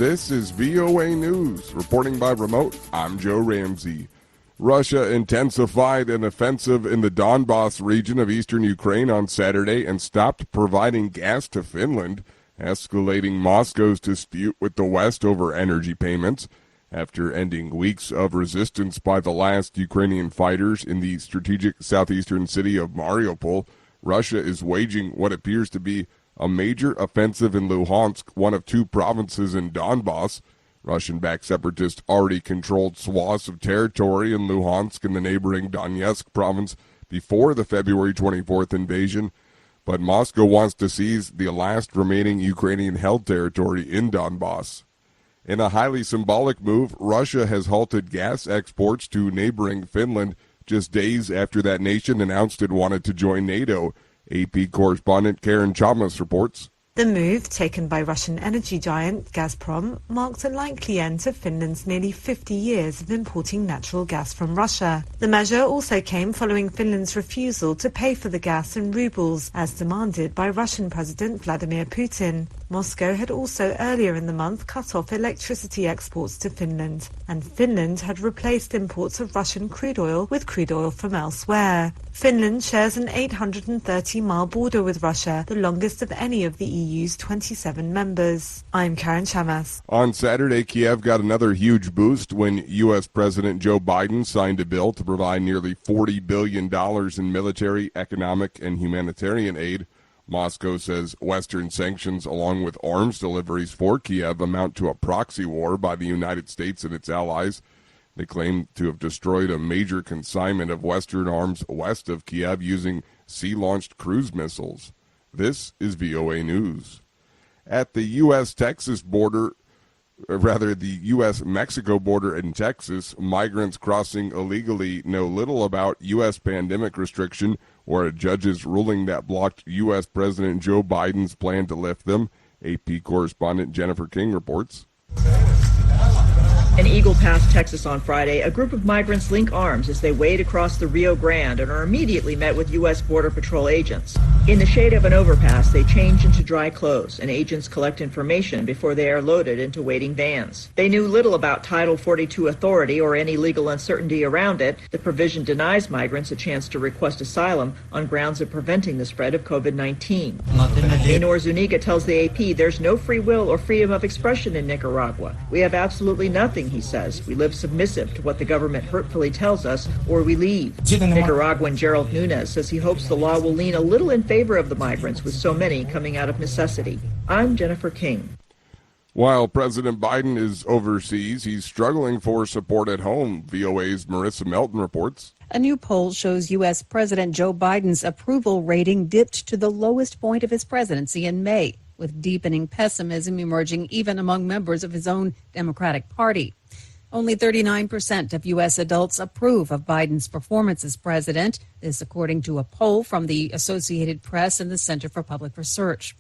This is VOA News. Reporting by remote, I'm Joe Ramsey. Russia intensified an offensive in the Donbas region of eastern Ukraine on Saturday and stopped providing gas to Finland, escalating Moscow's dispute with the West over energy payments. After ending weeks of resistance by the last Ukrainian fighters in the strategic southeastern city of Mariupol, Russia is waging what appears to be a major offensive in Luhansk, one of two provinces in Donbas. Russian-backed separatists already controlled swaths of territory in Luhansk and the neighboring Donetsk province before the February 24th invasion, but Moscow wants to seize the last remaining Ukrainian-held territory in Donbas. In a highly symbolic move, Russia has halted gas exports to neighboring Finland just days after that nation announced it wanted to join NATO. AP correspondent Karen Chalmers reports. The move, taken by Russian energy giant Gazprom, marks a likely end to Finland's nearly 50 years of importing natural gas from Russia. The measure also came following Finland's refusal to pay for the gas in rubles, as demanded by Russian President Vladimir Putin. Moscow had also earlier in the month cut off electricity exports to Finland, and Finland had replaced imports of Russian crude oil with crude oil from elsewhere. Finland shares an 830-mile border with Russia, the longest of any of the EU's 27 members. I'm Karen Chamas. On Saturday, Kiev got another huge boost when U.S. President Joe Biden signed a bill to provide nearly $40 billion in military, economic, and humanitarian aid. Moscow says Western sanctions, along with arms deliveries for Kiev, amount to a proxy war by the United States and its allies. They claim to have destroyed a major consignment of Western arms west of Kiev using sea-launched cruise missiles. This is VOA News. At the U.S.-Texas border, the U.S.-Mexico border in Texas, migrants crossing illegally know little about U.S. pandemic restriction or a judge's ruling that blocked U.S. President Joe Biden's plan to lift them. AP correspondent Jennifer King reports. In Eagle Pass, Texas on Friday, a group of migrants link arms as they wade across the Rio Grande and are immediately met with U.S. Border Patrol agents. In the shade of an overpass, they change into dry clothes, and agents collect information before they are loaded into waiting vans. They knew little about Title 42 authority or any legal uncertainty around it. The provision denies migrants a chance to request asylum on grounds of preventing the spread of COVID-19. Maynor Zuniga tells the AP there's no free will or freedom of expression in Nicaragua. We have absolutely nothing, he says. We live submissive to what the government hurtfully tells us, or we leave. Nicaraguan Gerald Nunez says he hopes the law will lean a little in favor of the migrants, with so many coming out of necessity. I'm Jennifer King. While President Biden is overseas, he's struggling for support at home. VOA's Marissa Melton reports. A new poll shows U.S. President Joe Biden's approval rating dipped to the lowest point of his presidency in May, with deepening pessimism emerging even among members of his own Democratic Party. Only 39% of U.S. adults approve of Biden's performance as president, this according to a poll from the Associated Press and the Center for Public Research.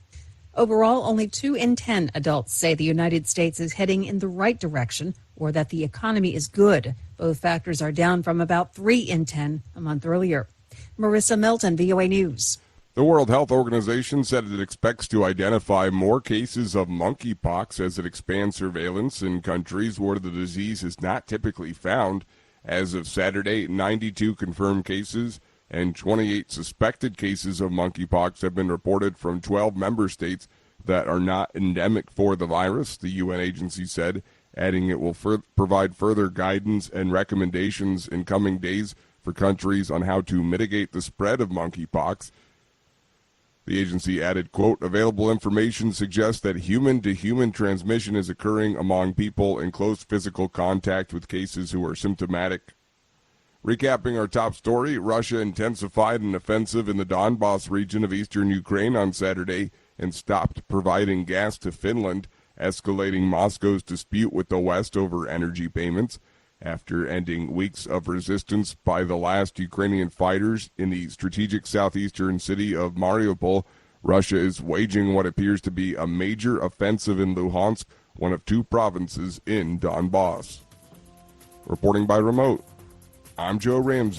Overall, only 2 in 10 adults say the United States is heading in the right direction or that the economy is good. Both factors are down from about 3 in 10 a month earlier. Marissa Melton, VOA News. The World Health Organization said it expects to identify more cases of monkeypox as it expands surveillance in countries where the disease is not typically found. As of Saturday, 92 confirmed cases and 28 suspected cases of monkeypox have been reported from 12 member states that are not endemic for the virus, the UN agency said, adding it will provide further guidance and recommendations in coming days for countries on how to mitigate the spread of monkeypox. The agency added, quote, available information suggests that human-to-human transmission is occurring among people in close physical contact with cases who are symptomatic. Recapping our top story, Russia intensified an offensive in the Donbas region of eastern Ukraine on Saturday and stopped providing gas to Finland, escalating Moscow's dispute with the West over energy payments. After ending weeks of resistance by the last Ukrainian fighters in the strategic southeastern city of Mariupol, Russia is waging what appears to be a major offensive in Luhansk, one of two provinces in Donbas. Reporting by remote, I'm Joe Ramsey.